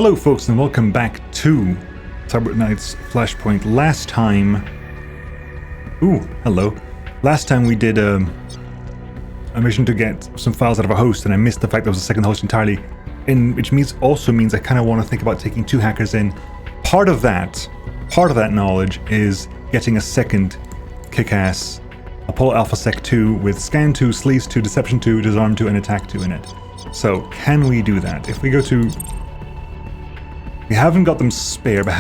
Hello folks and welcome back to Cybernight's Flashpoint. Last time we did a mission to get some files out of a host, and I missed the fact there was a second host entirely, which also means I kind of want to think about taking two hackers in. Part of that knowledge is getting a second kick-ass Apollo Alpha Sec 2 with Scan 2, Sleaze 2, Deception 2, Disarm 2, and Attack 2 in it. So can we do that? If we go to... We haven't got them spare, but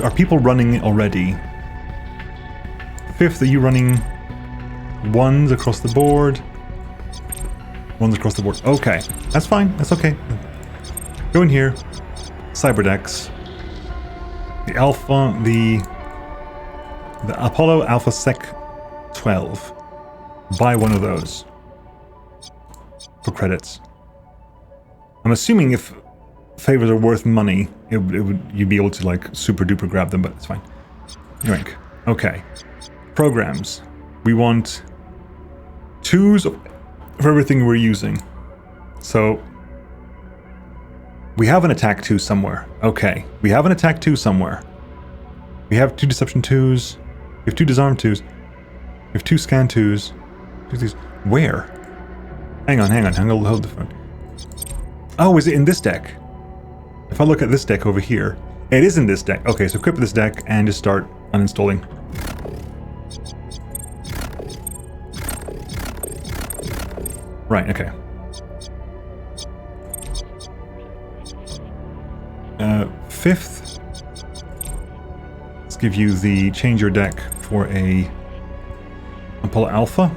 are people running it already? Fifth, are you running ones across the board? Ones across the board. Okay, that's fine. That's okay. Go in here. Cyberdex. The Alpha, the Apollo Alpha Sec 12. Buy one of those for credits. I'm assuming if favors are worth money, you'd be able to like super duper grab them, but it's fine. Drink. Okay. Programs. We want twos of everything we're using. So we have an attack 2 somewhere. Okay. We have an attack 2 somewhere. We have 2 deception 2s. We have 2 disarm 2s. We have 2 scan 2s. Where? Hang on. Hold the phone. Oh, is it in this deck? If I look at this deck over here, it is in this deck. Okay, so equip this deck and just start uninstalling. Right, okay. Fifth, let's give you the change your deck for a Apollo Alpha.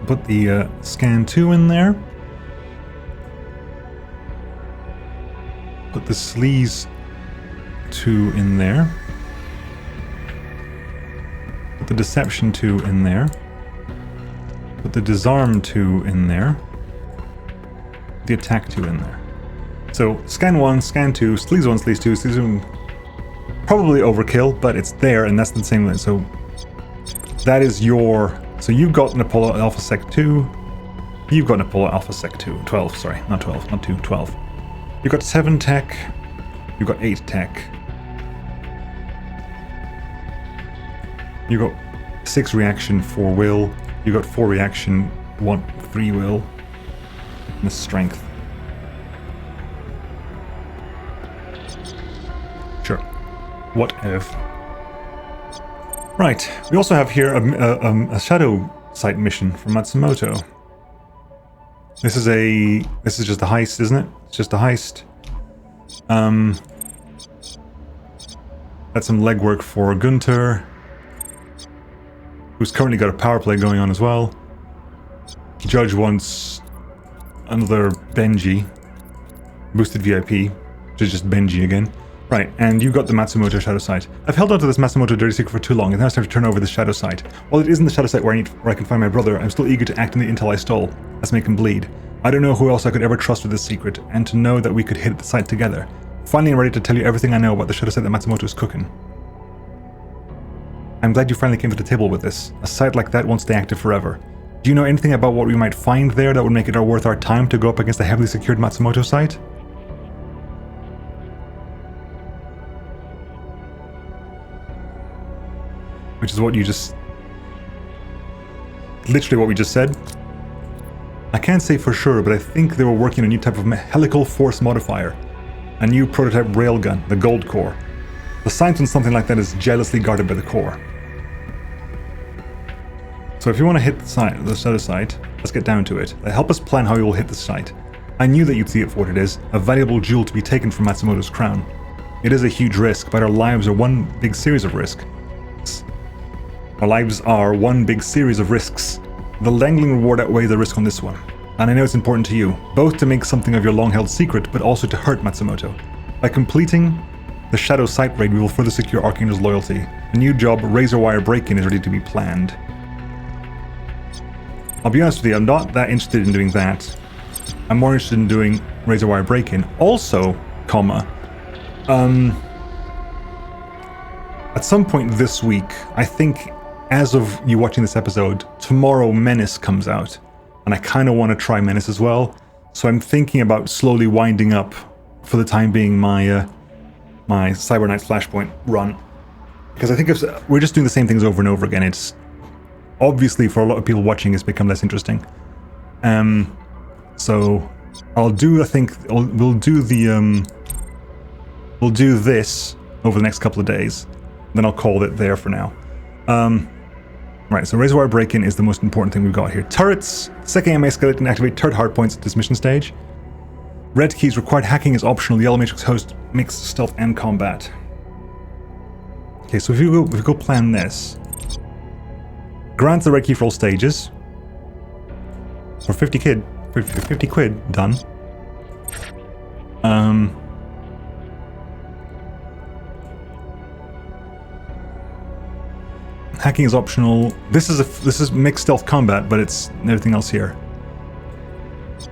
Put the Scan 2 in there. Put the Sleaze 2 in there. Put the Deception 2 in there. Put the Disarm 2 in there. The Attack 2 in there. So, Scan 1, Scan 2, Sleaze 1, Sleaze 2, Sleaze 1. Probably overkill, but it's there, and that's the same way. So, that is your... So, you've got an Apollo Alpha Sec 2. You've got an Apollo Alpha Sec 2. 12, sorry. Not 12, not 2, 12. You've got 7 tech. You've got 8 tech. You've got 6 reaction, 4 will. You've got 4 reaction, 3 will. And a strength. Sure. What if? Right. We also have here a shadow site mission from Matsumoto. This is just a heist, isn't it? It's just a heist. That's some legwork for Gunter, who's currently got a power play going on as well. Judge wants another Benji. Boosted VIP, which is just Benji again. Right, and you got the Matsumoto shadow site. I've held on to this Matsumoto dirty secret for too long, and now it's time to turn over the shadow site. While it isn't the shadow site where I can find my brother, I'm still eager to act on the intel I stole. Let's make him bleed. I don't know who else I could ever trust with this secret, and to know that we could hit the site together. Finally, I'm ready to tell you everything I know about the shadow site that Matsumoto is cooking. I'm glad you finally came to the table with this. A site like that won't stay active forever. Do you know anything about what we might find there that would make it worth our time to go up against a heavily secured Matsumoto site? Which is what you just... Literally what we just said. I can't say for sure, but I think they were working on a new type of helical force modifier. A new prototype railgun, the Gold Core. The science on something like that is jealously guarded by the Core. So if you want to hit the shadow site, let's get down to it. Help us plan how you will hit the site. I knew that you'd see it for what it is, a valuable jewel to be taken from Matsumoto's crown. It is a huge risk, but our lives are one big series of risks. Our lives are one big series of risks. The dangling reward outweighs the risk on this one. And I know it's important to you, both to make something of your long-held secret, but also to hurt Matsumoto. By completing the Shadow Site raid, we will further secure Archangel's loyalty. The new job, Razor Wire Break-In, is ready to be planned. I'll be honest with you, I'm not that interested in doing that. I'm more interested in doing Razor Wire Break-In. Also, at some point this week, I think as of you watching this episode, tomorrow Menace comes out, and I kind of want to try Menace as well. So I'm thinking about slowly winding up for the time being my my Cyber Knights Flashpoint run, because I think if we're just doing the same things over and over again, it's obviously for a lot of people watching it's become less interesting. So I'll do, I think we'll do this over the next couple of days, then I'll call it there for now. Right, so razor wire break-in is the most important thing we've got here. Turrets. Second AMA escalate and activate turret hardpoints at this mission stage. Red keys required hacking is optional. The yellow matrix host makes stealth and combat. Okay, so if we go plan this. Grant the red key for all stages. For 50 quid, done. Hacking is optional. This is mixed stealth combat, but it's everything else here.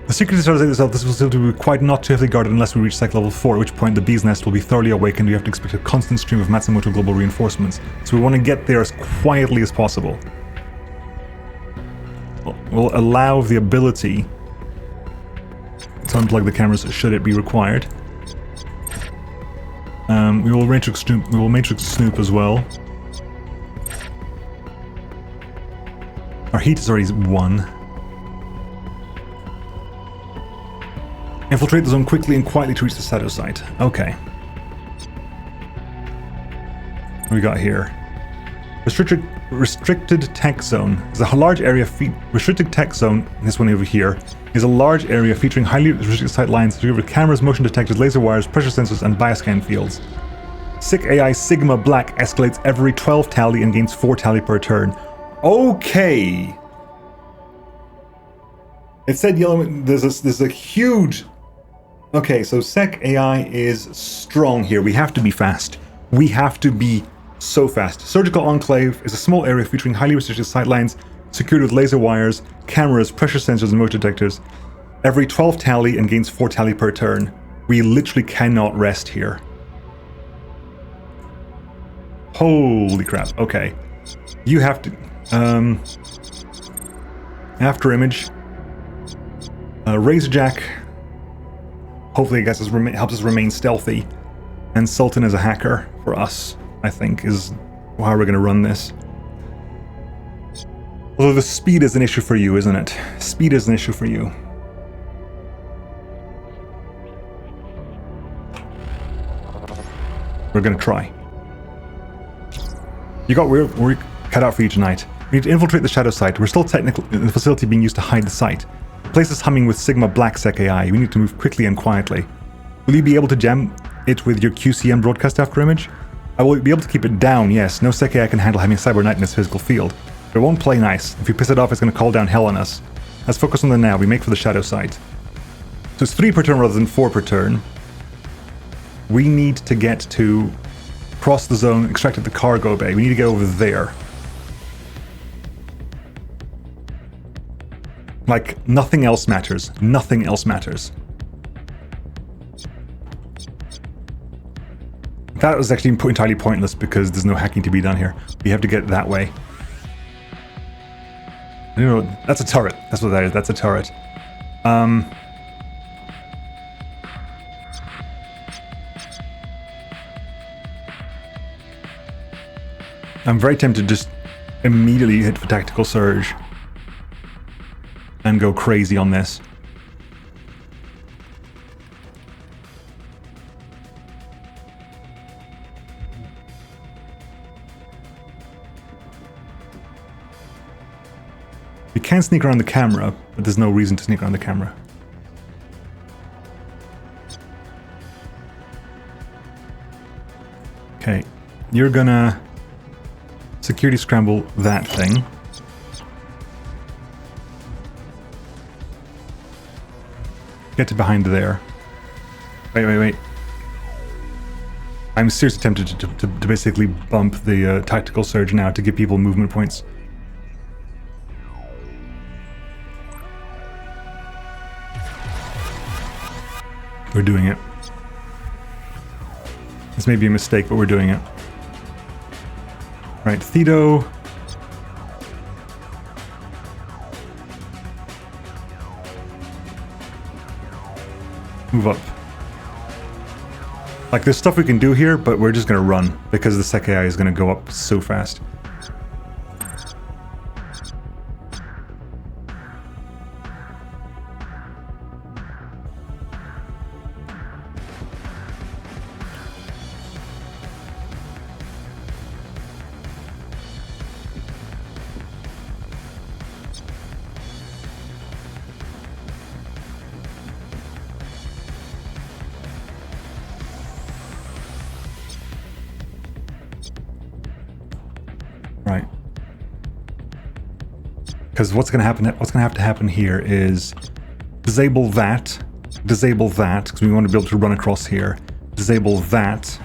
The secret is itself. This will still be quite not too heavily guarded unless we reach cycle level 4, at which point the bee's nest will be thoroughly awakened. We have to expect a constant stream of Matsumoto global reinforcements. So we want to get there as quietly as possible. We'll allow the ability to unplug the cameras should it be required. We will matrix snoop as well. Our heat is already 1. Infiltrate the zone quickly and quietly to reach the shadow site. Okay. What do we got here? Restricted tech zone. There's a large area. Restricted tech zone, this one over here, is a large area featuring highly restricted sight lines with cameras, motion detectors, laser wires, pressure sensors, and bioscan fields. Sick AI Sigma Black escalates every 12 tally and gains 4 tally per turn. Okay. It said yellow. There's a huge. Okay, so Sec AI is strong here. We have to be fast. We have to be so fast. Surgical Enclave is a small area featuring highly restricted sightlines, secured with laser wires, cameras, pressure sensors, and motion detectors. Every 12 tally and gains 4 tally per turn. We literally cannot rest here. Holy crap. Okay. You have to. After image. Razorjack. Hopefully, I guess, helps us remain stealthy. And Sultan is a hacker for us, I think, is how we're going to run this. Although the speed is an issue for you, isn't it? Speed is an issue for you. We're going to try. We're cut out for you tonight. We need to infiltrate the shadow site. We're still technically in the facility being used to hide the site. The place is humming with Sigma Black Sec AI. We need to move quickly and quietly. Will you be able to jam it with your QCM broadcast after image? I will be able to keep it down, yes. No Sec AI can handle having a Cyber Knight in its physical field. But it won't play nice. If we piss it off, it's going to call down hell on us. Let's focus on the now. We make for the shadow site. So it's 3 per turn rather than 4 per turn. We need to get to cross the zone, extract at the cargo bay. We need to get over there. Like, nothing else matters. Nothing else matters. That was actually entirely pointless because there's no hacking to be done here. We have to get that way. You know, that's a turret. That's what that is. That's a turret. I'm very tempted to just immediately hit for tactical surge and go crazy on this. We can sneak around the camera, but there's no reason to sneak around the camera. Okay, you're gonna security scramble that thing. Get to behind there. Wait. I'm seriously tempted to basically bump the tactical surge now to give people movement points. We're doing it. This may be a mistake, but we're doing it. Right, Thedo. Move up. Like, there's stuff we can do here, but we're just gonna run because the sec AI is gonna go up so fast. Right. Because what's going to have to happen here is disable that, because we want to be able to run across here. Disable that.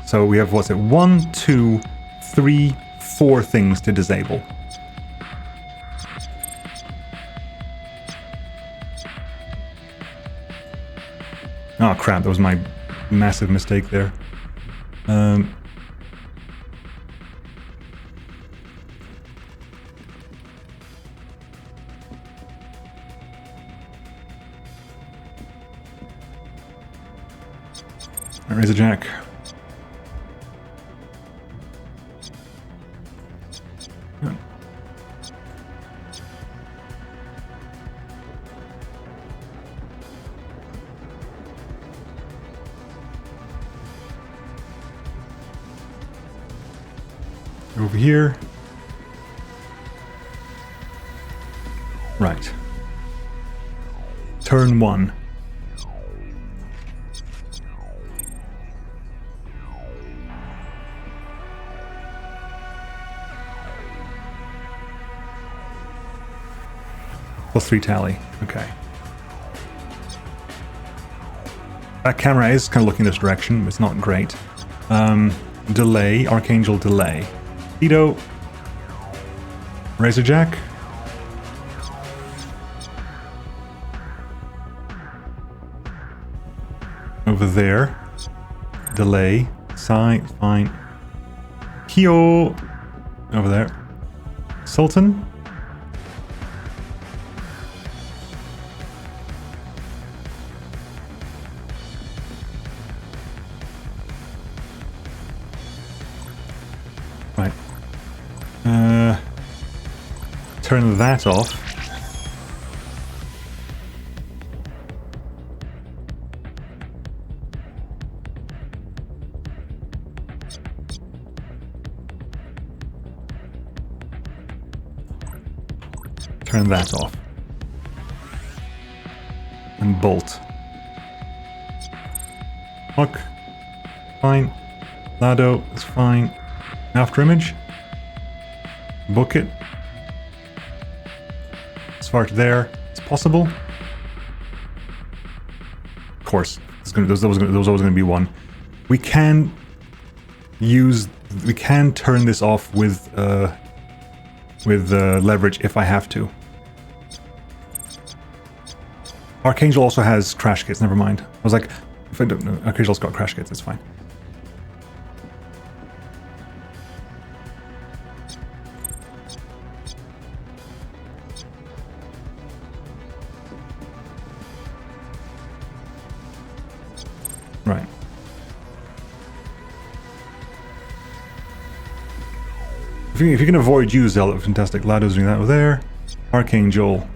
So we have, what's it, 1, 2, 3, 4 things to disable. Oh crap, that was my massive mistake there. Raise a jack. Yeah. Over here. Right. Turn 1. +3 tally. Okay. That camera is kind of looking this direction. It's not great. Delay. Archangel delay. Tito. Razor jack. Over there. Delay. Side. Fine. Kyo. Over there. Sultan. Right. Turn that off. Turn that off. And bolt. Look. Fine. Lado is fine. After image. Book it. As far to there as possible. Of course, there's always going to be one. We can turn this off with leverage if I have to. Archangel also has crash kits. Never mind. I was like, if I don't know, Archangel's got crash kits. It's fine. Right. If you can avoid you, Zealot, fantastic. Lado's doing that over there. Archangel.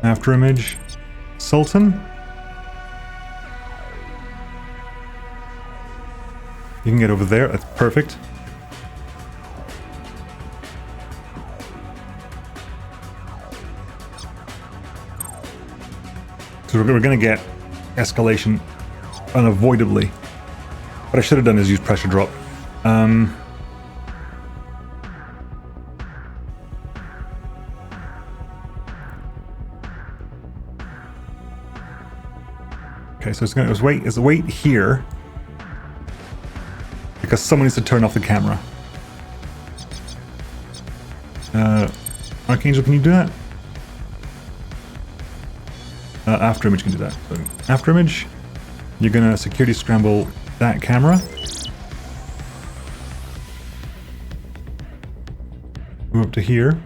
After image. Sultan. You can get over there. That's perfect. So we're going to get escalation unavoidably. What I should have done is use pressure drop. Okay, so it's wait here because someone needs to turn off the camera. Archangel, can you do that? After image can do that. So after image, you're gonna security scramble that camera. Move up to here.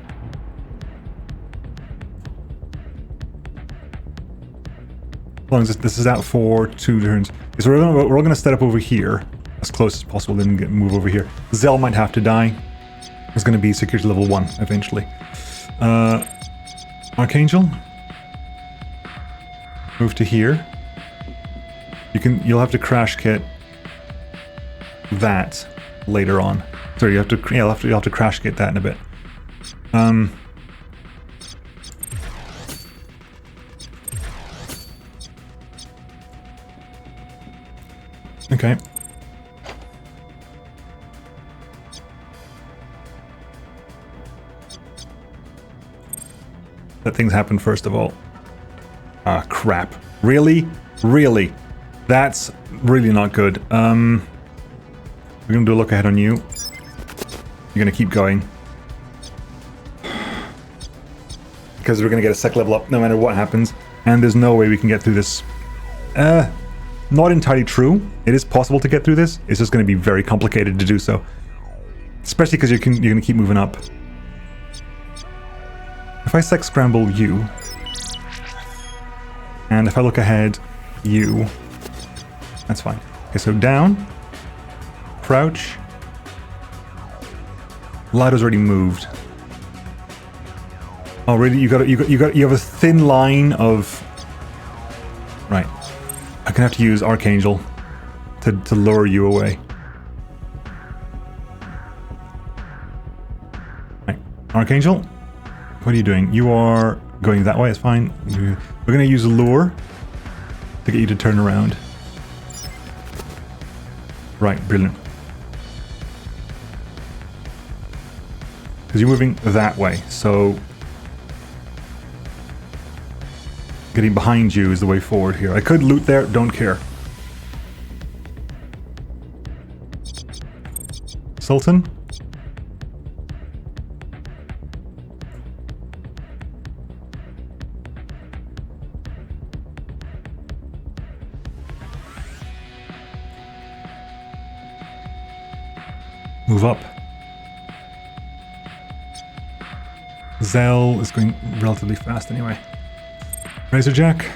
As long as this is out for 2 turns. So we're all going to set up over here. As close as possible, then move over here. Zell might have to die. It's going to be security level 1 eventually. Archangel. Move to here. You'll have to crash kit that later on. Sorry, you'll have to crash kit that in a bit. Okay. Let things happen first of all. Ah, crap. Really? Really? That's really not good. We're gonna do a look ahead on you. You're gonna keep going. Because we're gonna get a sec level up no matter what happens. And there's no way we can get through this. Not entirely true. It is possible to get through this. It's just gonna be very complicated to do so. Especially because you're gonna keep moving up. If I sec scramble you, and if I look ahead, you, that's fine. Okay, so down, crouch. Ladder's already moved. Oh, really? You have a thin line of. Right. I'm gonna have to use Archangel to lure you away. Right, Archangel. What are you doing? You are going that way, it's fine. We're going to use a lure to get you to turn around. Right, brilliant. Because you're moving that way, so getting behind you is the way forward here. I could loot there, don't care. Sultan? Move up. Zell is going relatively fast anyway. Razorjack.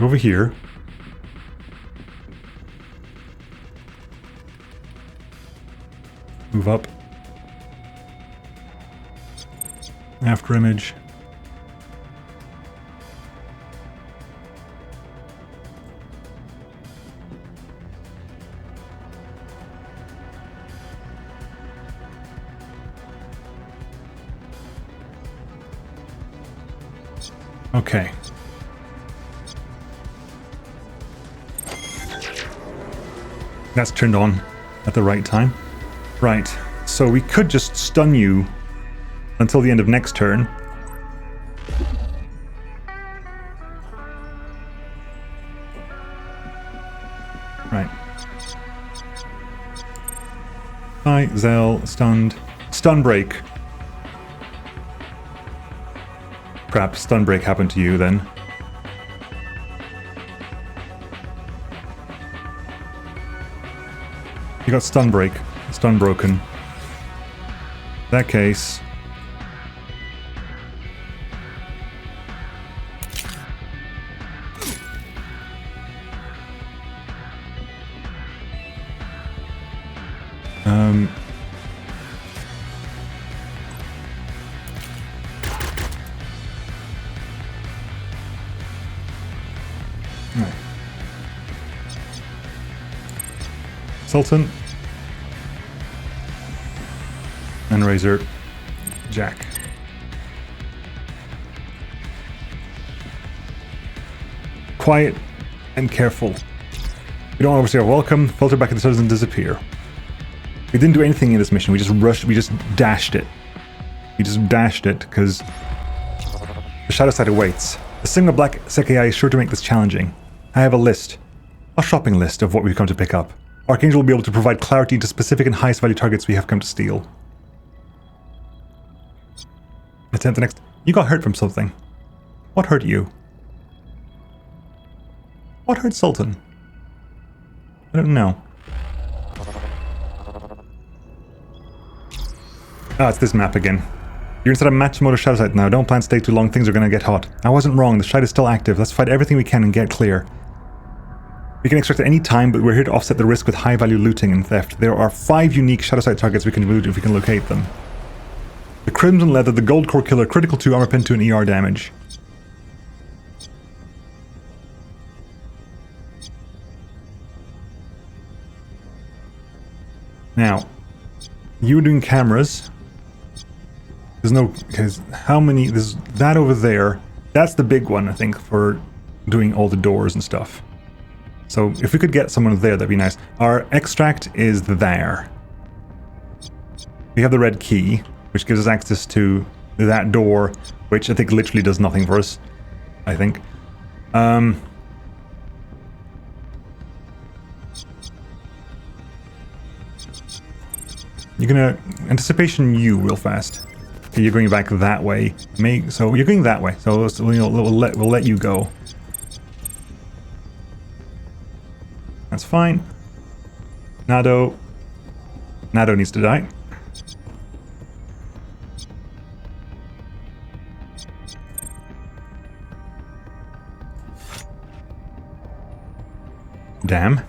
Over here. Move up. After image. Okay. That's turned on at the right time. Right. So we could just stun you until the end of next turn. Right. Hi, Zell, stunned. Stun break. Perhaps stun break happened to you then. You got stun break. Stun broken. In that case. Right. Sultan. And Razor Jack. Quiet and careful. We don't overstay our welcome. Filter back at the stars and disappear. We didn't do anything in this mission. We just rushed. We just dashed it. We just dashed it because the shadow side awaits. The Sigma Black Sekai is sure to make this challenging. I have a list. A shopping list of what we've come to pick up. Archangel will be able to provide clarity into specific and highest value targets we have come to steal. Attempt the next. You got hurt from something. What hurt you? What hurt Sultan? I don't know. Ah, it's this map again. You're inside a Matsumoto shadow site now. Don't plan to stay too long. Things are going to get hot. I wasn't wrong. The site is still active. Let's fight everything we can and get clear. We can extract at any time, but we're here to offset the risk with high-value looting and theft. There are 5 unique shadow site targets we can loot if we can locate them. The Crimson Leather, the Gold Core Killer, Critical 2, Armor Pin 2, and ER damage. Now, you were doing cameras. There's no... because how many... there's that over there. That's the big one, I think, for doing all the doors and stuff. So if we could get someone there, that'd be nice. Our extract is there. We have the red key, which gives us access to that door, which I think literally does nothing for us, I think. You're gonna... anticipation you real fast. Okay, you're going back that way. So you're going that way, so we'll let you go. That's fine. Nado needs to die. Damn.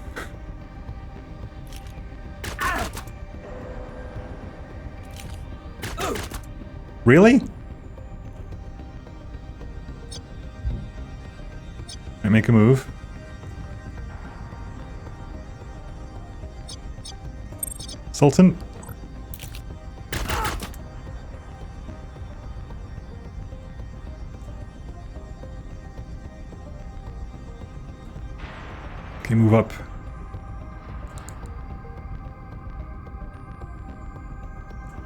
Really? I make a move. Sultan. Okay, move up.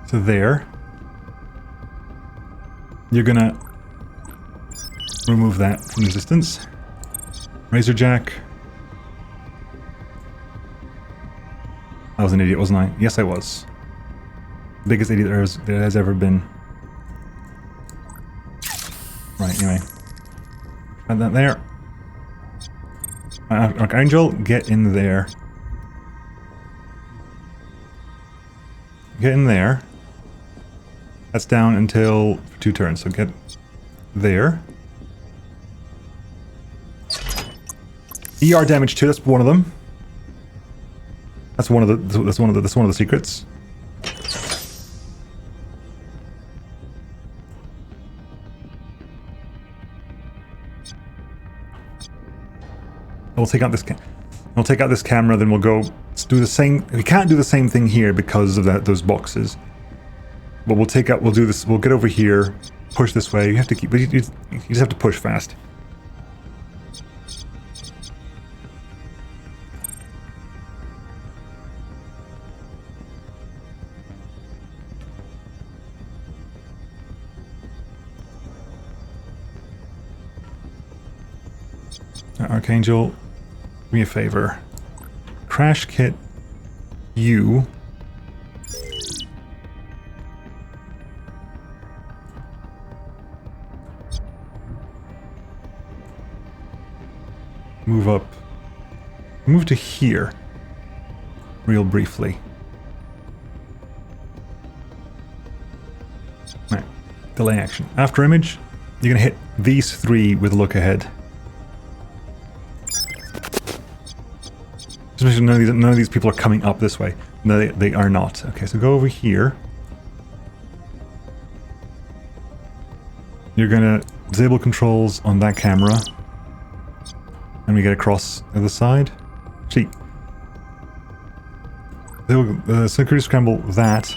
So there. You're gonna remove that from resistance. Razorjack. I was an idiot, wasn't I? Yes, I was. Biggest idiot there has ever been. Right, anyway. Add that there. Archangel, get in there. Get in there. That's down until 2 turns, so get there. ER damage too, that's one of them. That's one of the secrets. We'll take out this camera, then we'll go do the same. We can't do the same thing here because of those boxes. But we'll do this. We'll get over here, push this way. You have to keep. But you just have to push fast. Archangel, do me a favor. Crash kit you. Move up. Move to here. Real briefly. Right. Delay action. After image, you're gonna hit these 3 with look ahead. Just make sure none of these people are coming up this way. No, they are not. Okay, so go over here. You're gonna disable controls on that camera. And we get across the other side. Actually, security scramble that.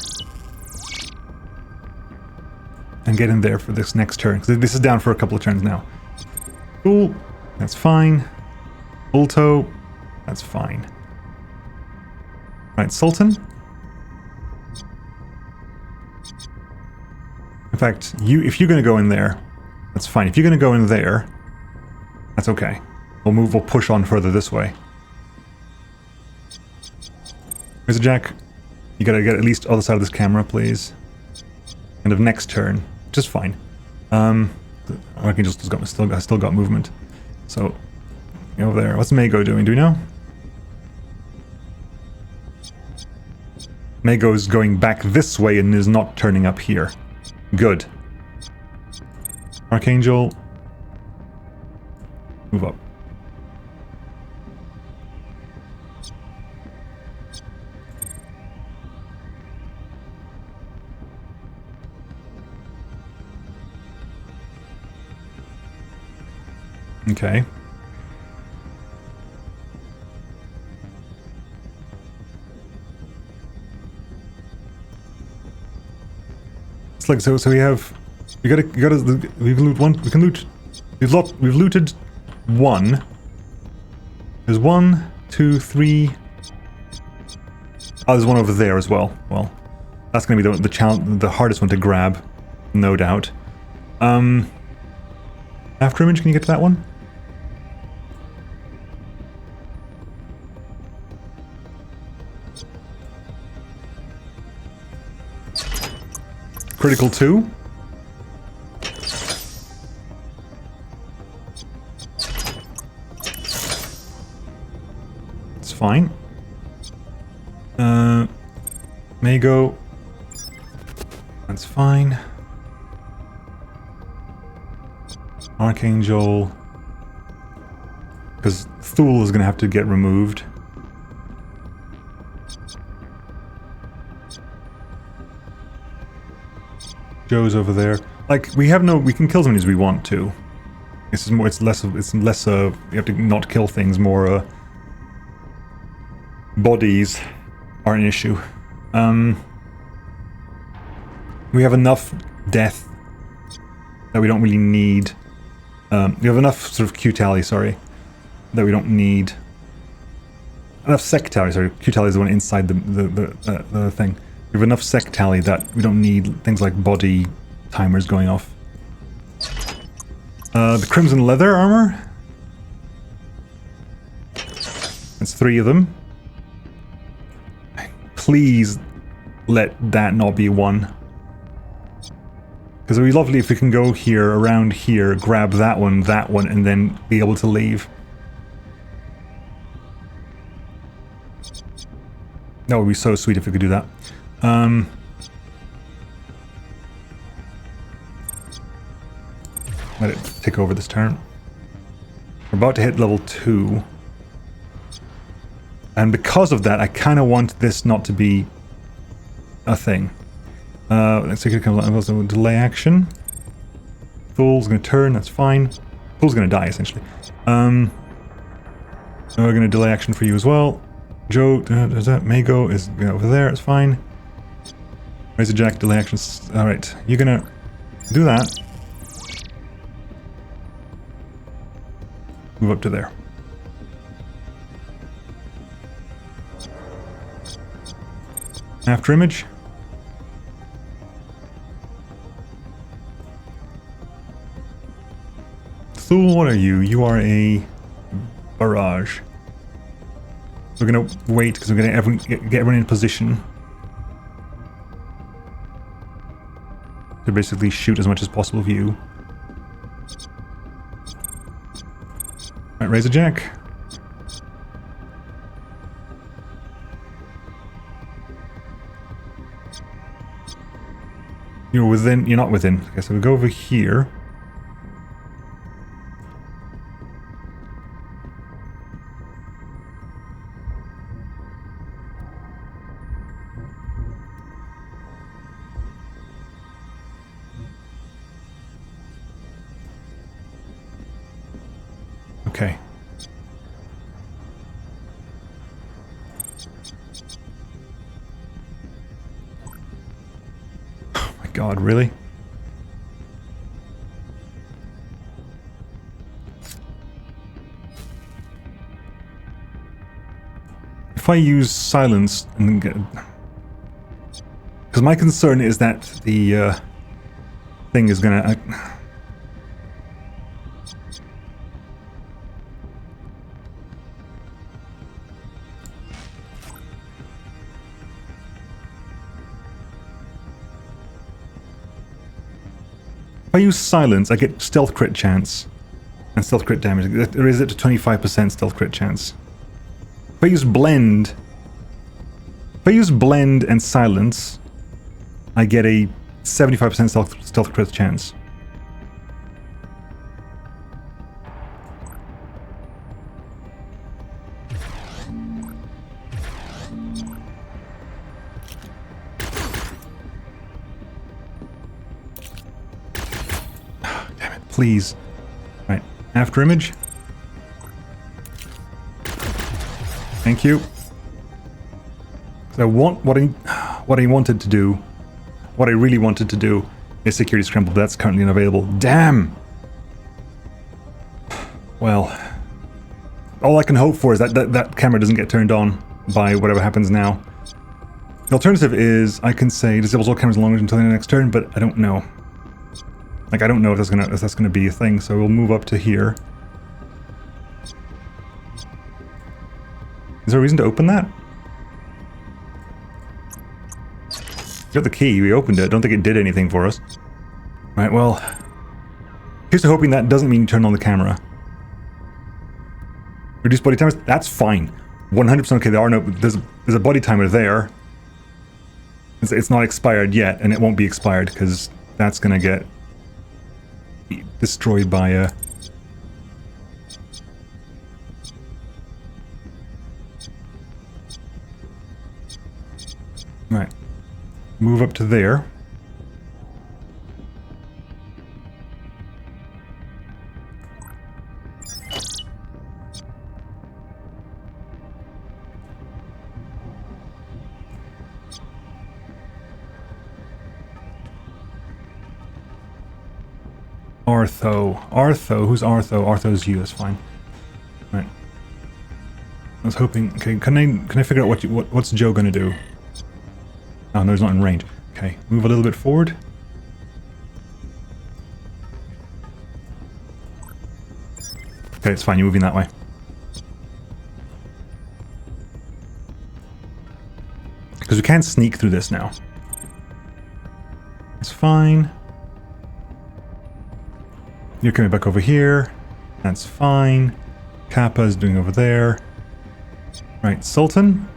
And get in there for this next turn. Because this is down for a couple of turns now. Cool. That's fine. Ulto. That's fine. Right, Sultan. In fact, if you're going to go in there, that's fine. If you're going to go in there, that's okay. We'll push on further this way. Razorjack, you gotta get at least other side of this camera, please. End of next turn. Just fine. Archangel still got movement. So, over there. What's Mego doing? Do we know? Mego's going back this way and is not turning up here. Good. Archangel. Move up. Okay. It's like so we have we can loot one, we've looted one. There's 1, 2, 3. Oh, there's one over there as well. Well, that's gonna be the challenge, the hardest one to grab, no doubt. After image, can you get to that one? Critical 2. It's fine. Mago. That's fine. Archangel. Because Thule is going to have to get removed. Joe's over there. Like, we can kill as many as we want to. It's less you have to not kill things, more, bodies are an issue. We have enough death that we don't really need. We have enough sort of Q tally, sorry, that we don't need. Enough sec tally, sorry. Q tally is the one inside the thing. We have enough sec tally that we don't need things like body timers going off. The crimson leather armor. That's 3 of them. Please let that not be 1. Because it would be lovely if we can go here, around here, grab that one, and then be able to leave. That would be so sweet if we could do that. Let it take over this turn. We're about to hit level 2. And because of that, I kind of want this not to be a thing. Let's see if it comes out. Delay action. Fool's going to turn, that's fine. Fool's going to die, essentially. So we're going to delay action for you as well. Joe, does that? Mago is over there, it's fine. Razor Jack, delay actions. Alright, you're gonna do that. Move up to there. After image. Thule, what are you? You are a barrage. We're gonna wait because we're gonna get everyone in position to basically shoot as much as possible of you. Right, Razor Jack. You're within. You're not within. Okay, so we go over here. Okay. Oh my god, really? If I use silence and get... Because my concern is that the thing is gonna... If I use silence, I get stealth crit chance and stealth crit damage. There is it to 25% stealth crit chance. If I use blend and silence, I get a 75% stealth crit chance. Damn it, please. Right, after image. Thank you. So what I wanted to do, what I really wanted to do is security scramble, but that's currently unavailable. Damn! Well, all I can hope for is that camera doesn't get turned on by whatever happens now. The alternative is I can say disables all cameras long until the next turn, but I don't know. Like, I don't know if that's gonna be a thing, so we'll move up to here. Is there a reason to open that? Got the key, we opened it. Don't think it did anything for us. Right, well, here's to hoping that doesn't mean turn on the camera. Reduce body timers, that's fine. 100% okay, there's a body timer there. It's not expired yet, and it won't be expired, because that's gonna get destroyed by a... Right. Move up to there. Artho. Who's Artho? Artho's you, that's fine. Right. I was hoping... Okay, can I figure out what's Joe gonna do? Oh, no, he's not in range. Okay, move a little bit forward. Okay, it's fine, you're moving that way. Because we can't sneak through this now. It's fine. You're coming back over here. That's fine. Kappa's doing over there. Right, Sultan.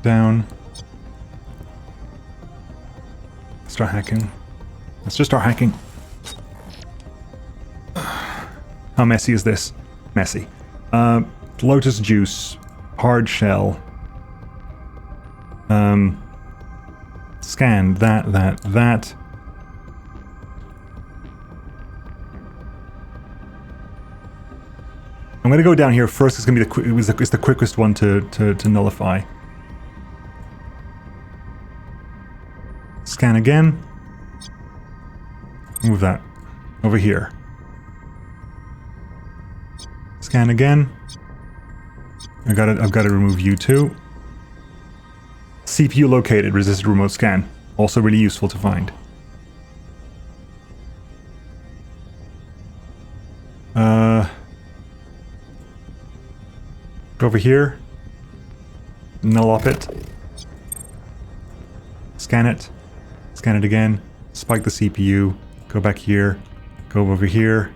Down. Start hacking. Let's just start hacking. How messy is this? Messy. Lotus juice. Hard shell. Scan. That. I'm gonna go down here first. It's gonna be it's the quickest one to nullify. Scan again. Move that over here. Scan again. I've got to remove you too. CPU located. Resisted remote scan. Also really useful to find. Go over here. Null up it. Scan it. Scan it again. Spike the CPU. Go back here. Go over here.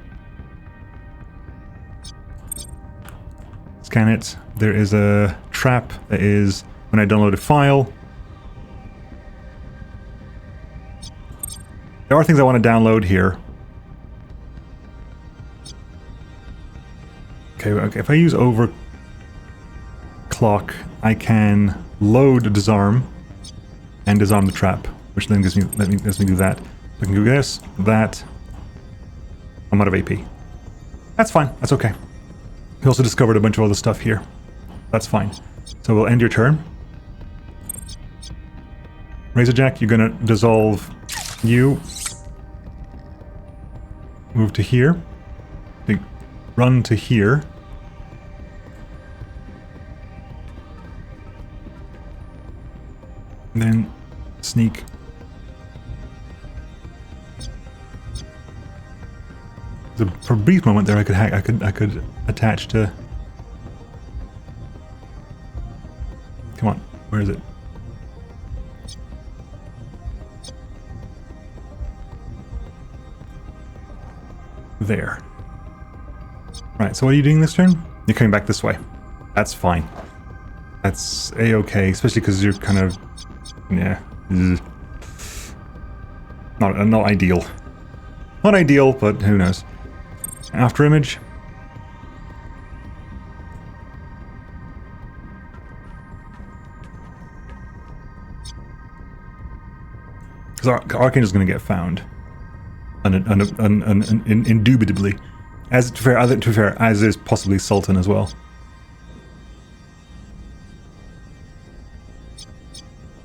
Scan it. There is a trap that is when I download a file. There are things I want to download here. Okay, if I use overclock, I can load disarm and disarm the trap, which then lets me do that. I can do this, that. I'm out of AP. That's fine. That's okay. We also discovered a bunch of other stuff here. That's fine. So we'll end your turn. Razorjack, you're gonna dissolve you. Move to here. Run to here. And then sneak. For a brief moment there, I could hack. I could attach to. Come on, where is it? there. Right, so what are you doing this turn? You're coming back this way. That's fine. That's a-okay, especially because you're kind of... yeah. Not ideal. Not ideal, but who knows. After image. Because Archangel's going to get found. Indubitably. As to be fair, as is possibly Sultan as well.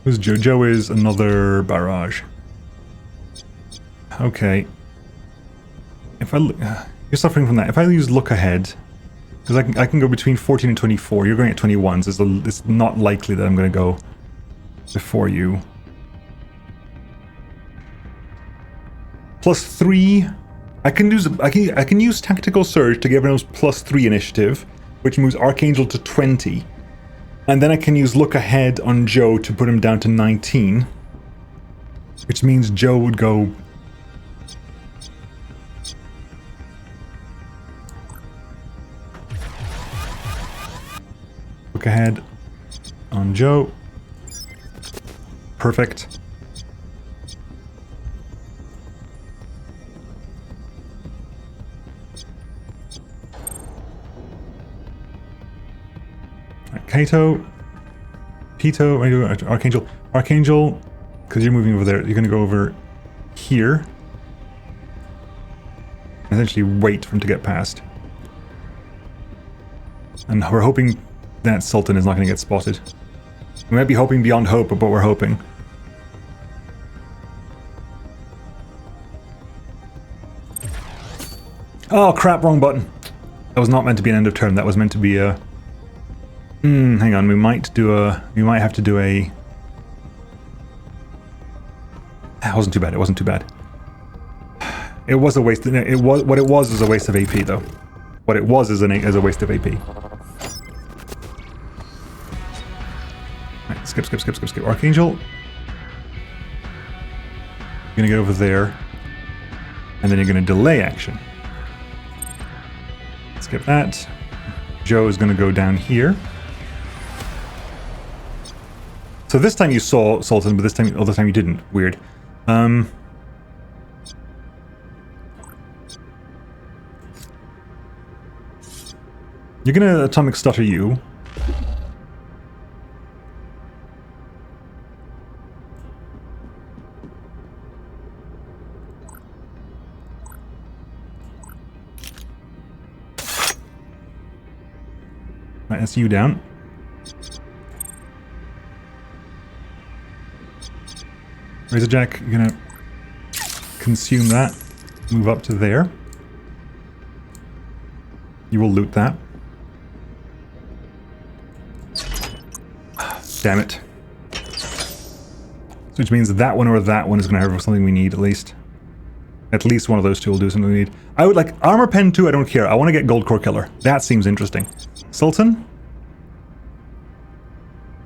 Who's Joe? Joe is another barrage. Okay. If I look, you're suffering from that. If I use look ahead, because I can go between 14 and 24. You're going at 21, so it's not likely that I'm going to go before you. +3. I can use tactical surge to give everyone +3 initiative, which moves Archangel to 20, and then I can use look ahead on Joe to put him down to 19, which means Joe would go. Look ahead on Joe. Perfect. Kato, Pito, Archangel, because you're moving over there, you're going to go over here. Essentially wait for him to get past. And we're hoping that Sultan is not going to get spotted. We might be hoping beyond hope, but we're hoping. Oh crap, wrong button. That was not meant to be an end of turn, that was meant to be a... hang on, we might have to do a... That wasn't too bad, it wasn't too bad. It was a waste, what it was a waste of AP though. What it was is a waste of AP. Right, skip. Archangel. You're gonna get over there. And then you're gonna delay action. Skip that. Joe is gonna go down here. So this time you saw Sultan, but this other time you didn't. Weird. You're gonna atomic stutter you. Right, that's you down. Razorjack, you're gonna consume that. Move up to there. You will loot that. Damn it. Which means that one or that one is gonna have something we need at least. At least one of those two will do something we need. I would like Armor Pen 2, I don't care. I want to get Gold Core Killer. That seems interesting. Sultan?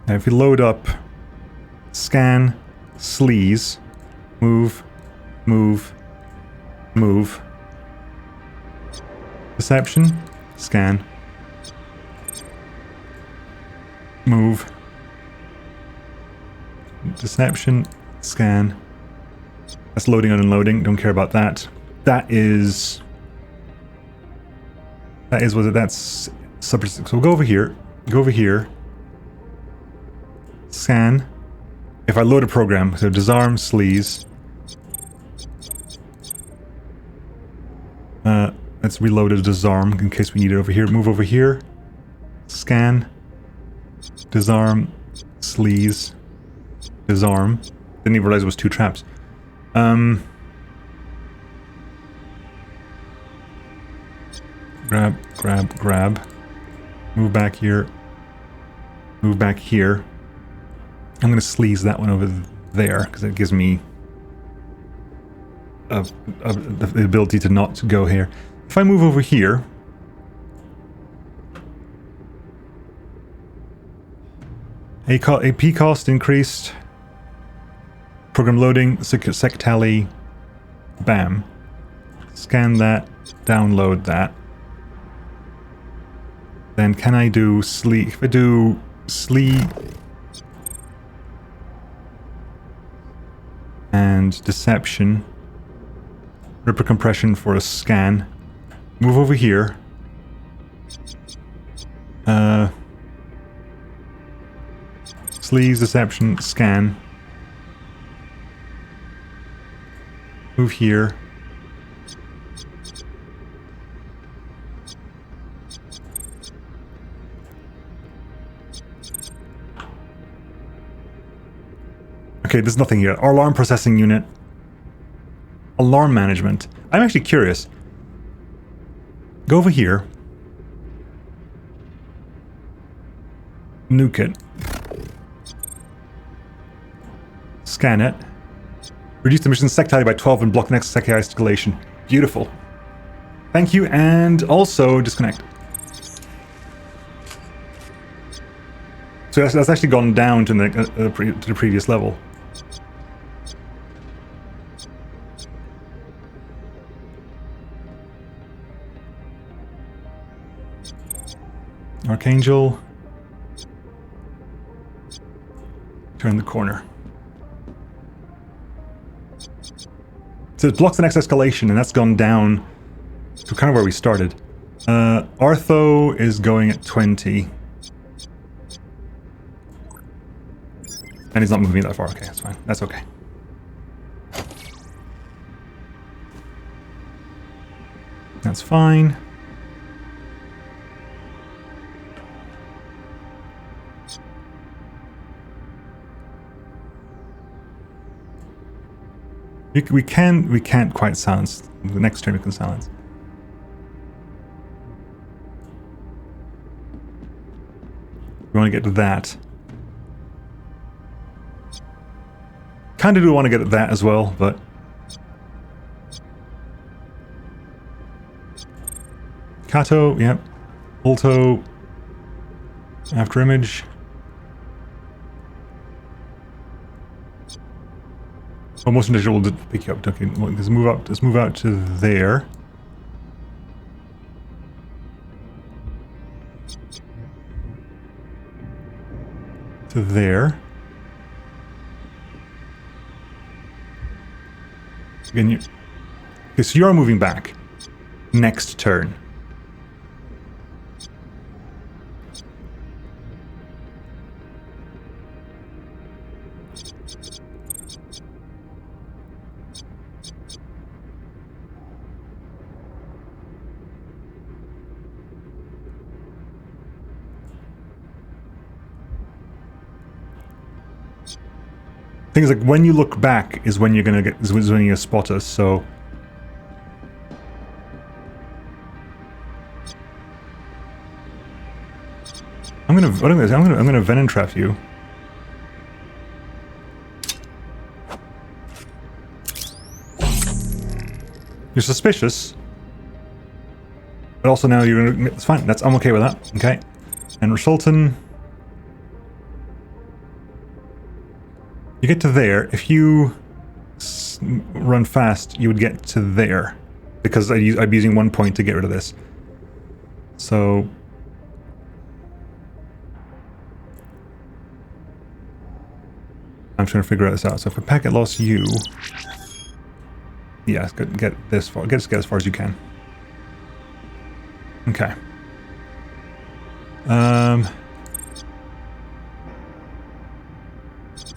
Now if you load up Scan, Sleaze, move. Perception, scan, move. Deception, scan. That's loading and unloading, don't care about that. That's super. So we'll go over here, scan. If I load a program, so disarm, sleaze. Let's reload a disarm in case we need it over here. Move over here. Scan. Disarm. Sleaze. Disarm. Didn't even realize it was 2 traps. Grab. Move back here. Move back here. I'm going to sleaze that one over there, because it gives me the ability to not go here. If I move over here... AP cost increased. Program loading, sec tally. Bam. Scan that. download that. Then can I do sleep? If I do sleep and deception, ripper compression for a scan, move over here. Sleaze, deception, scan. Move here. Okay, there's nothing here. Our alarm processing unit. Alarm management. I'm actually curious. Go over here. Nuke it. Scan it. Reduce the mission sec tally by 12 and block the next sec escalation. Beautiful. Thank you, and also disconnect. So that's actually gone down to the previous level. Archangel. Turn the corner. So it blocks the next escalation, and that's gone down to kind of where we started. Artho is going at 20. And he's not moving that far. Okay, that's fine. That's okay. That's fine. We can't quite silence. The next turn we can silence. We want to get to that. Kind of do want to get at that as well, but... Kato, yep. Alto. After image. Oh, motion digital will pick you up. Okay, let's move up. Let's move out to there. To there. Again, okay, so you're moving back. Next turn. Things like when you look back is when you're gonna get is when you're gonna spot us. So I'm gonna venom trap you. You're suspicious, but also now you're gonna. It's fine. I'm okay with that. Okay, and Sultan. You get to there. If you run fast, you would get to there. Because I'm using 1 point to get rid of this. So... I'm trying to figure this out. So if a packet lost you... Yeah, get this far. Get as far as you can. Okay.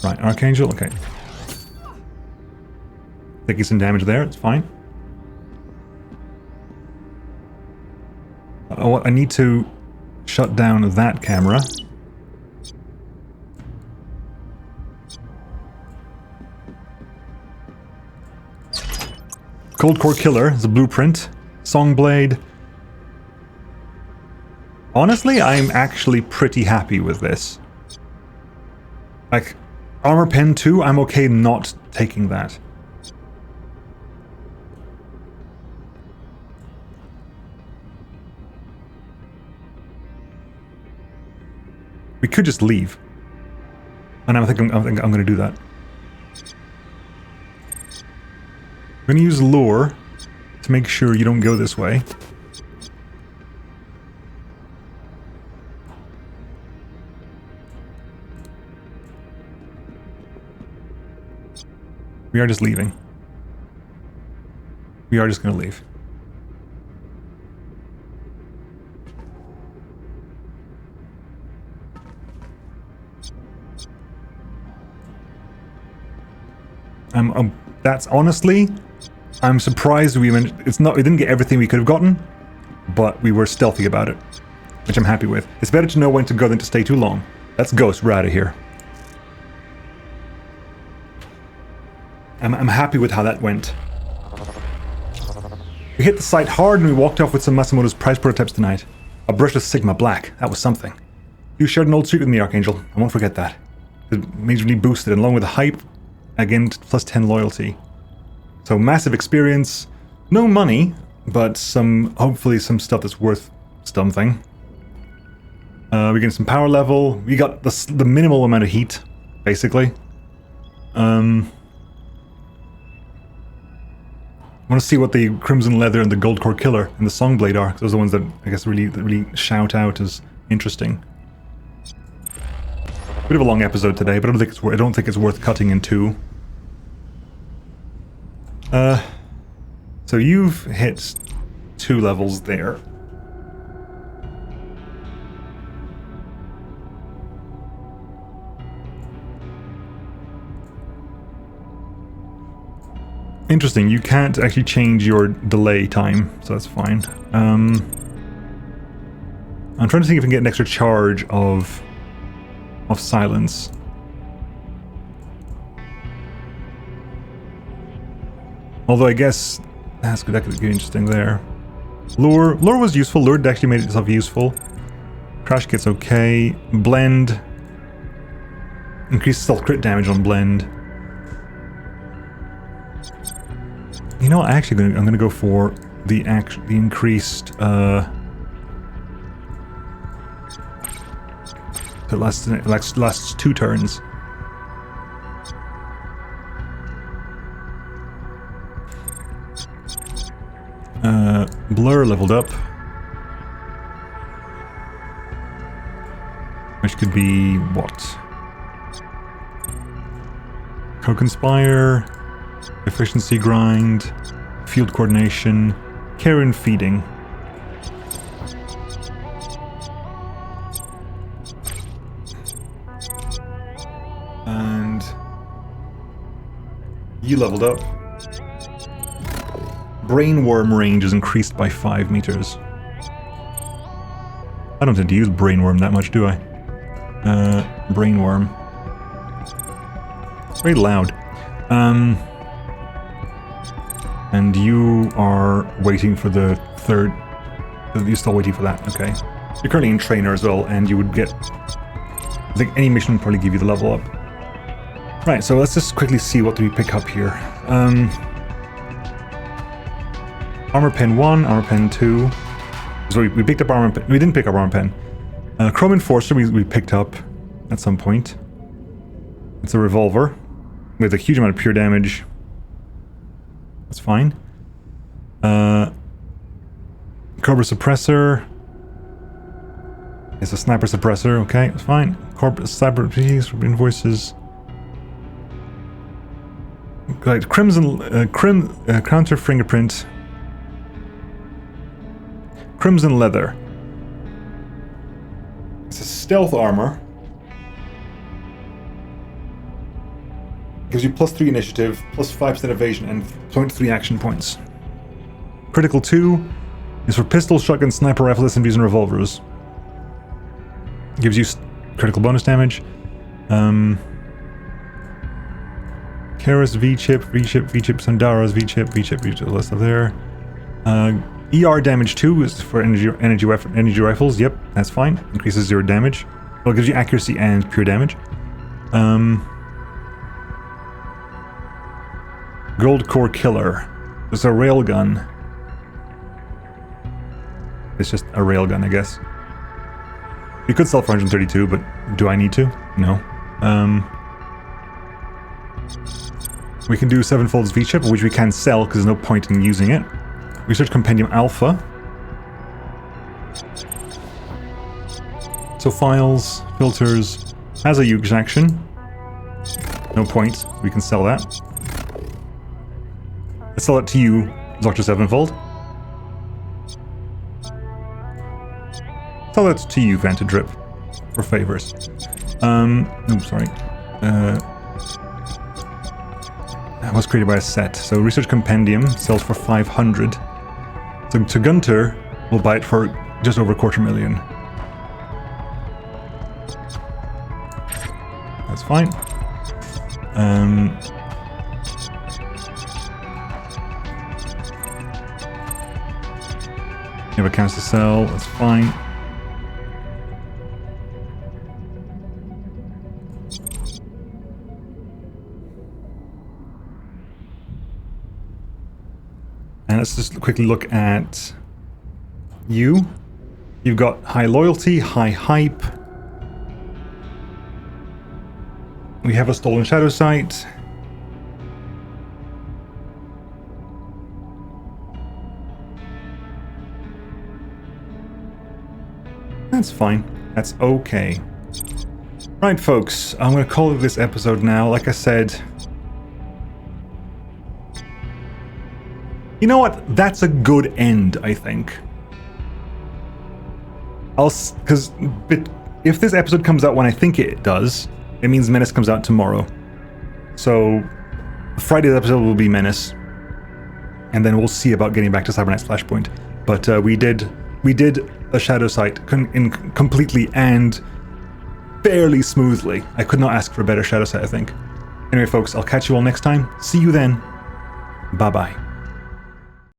Right, Archangel, okay. Taking some damage there, it's fine. I need to shut down that camera. Cold Core Killer is a blueprint. Songblade. Honestly, I'm actually pretty happy with this. Like... Armor Pen 2, I'm okay not taking that. We could just leave. And I think I'm going to do that. I'm going to use Lure to make sure you don't go this way. We are just leaving. We are just going to leave. That's honestly, I'm surprised we didn't get everything we could have gotten, but we were stealthy about it, which I'm happy with. It's better to know when to go than to stay too long. Let's ghost. We're out of here. I'm happy with how that went. We hit the site hard and we walked off with some Masamoto's prize prototypes tonight. A brushless Sigma Black. That was something. You shared an old streak with me, Archangel. I won't forget that. It majorly boosted, and along with the hype, again, plus 10 loyalty. So massive experience. No money, but hopefully some stuff that's worth something. We get some power level. We got the minimal amount of heat, basically. I want to see what the Crimson Leather and the Gold Core Killer and the Songblade are, because those are the ones that I guess really shout out as interesting. Bit of a long episode today, but I don't think it's worth cutting in two. So you've hit 2 levels there. Interesting, you can't actually change your delay time, so that's fine. I'm trying to see if I can get an extra charge of silence. Although I guess that could be interesting there. Lure was useful. Lure actually made itself useful. Crash kit's okay. Blend increased stealth crit damage on blend. You know what? I'm gonna go for the increased. It lasts 2 turns. Blur leveled up, which could be what? Co-conspire, efficiency grind, field coordination, care and feeding. And you leveled up. Brainworm range is increased by 5 meters. I don't tend to use Brainworm that much, do I? Brainworm. It's very loud. And you are waiting for the third... You're still waiting for that, okay. You're currently in trainer as well, and you would get... I think any mission would probably give you the level up. Right, so let's just quickly see what do we pick up here. Armor pen 1, armor pen 2. So we picked up armor pen. We didn't pick up armor pen. Chrome Enforcer we picked up at some point. It's a revolver with a huge amount of pure damage. That's fine. Cobra Suppressor. It's a sniper suppressor. Okay, it's fine. Cyber invoices. Right, counter fingerprint. Crimson Leather. It's a stealth armor. Gives you +3 initiative, +5% evasion, and 0.3 action points. Critical 2 is for pistols, shotgun, sniper rifle, SMGs, and revolvers. Gives you critical bonus damage. Keras V-chip, Sandara's V-chip, all that stuff there. ER damage 2 is for energy rifles. Yep, that's fine. Increases 0 damage. Well, it gives you accuracy and pure damage. Gold Core Killer. It's a railgun. It's just a railgun, I guess. You could sell for 132, but do I need to? No. We can do 7-fold's V-chip, which we can sell because there's no point in using it. Research Compendium Alpha. So files, filters, has a use action. No point, we can sell that. Let's sell it to you, Dr. Sevenfold. Sell it to you, Vanta Drip, for favors. Sorry. That was created by a set. So Research Compendium sells for 500. So to Gunter, we'll buy it for just over 250,000. That's fine. You have accounts to sell, that's fine. And let's just quickly look at you. You've got high loyalty, high hype. We have a stolen shadow site. That's fine. That's okay. Right, folks. I'm going to call it this episode now. Like I said, you know what? That's a good end, I think. Because if this episode comes out when I think it does, it means Menace comes out tomorrow. So Friday's episode will be Menace, and then we'll see about getting back to Cybernet's Flashpoint. But we did a shadow site completely and fairly smoothly. I could not ask for a better shadow site, I think. Anyway, folks, I'll catch you all next time. See you then. Bye-bye.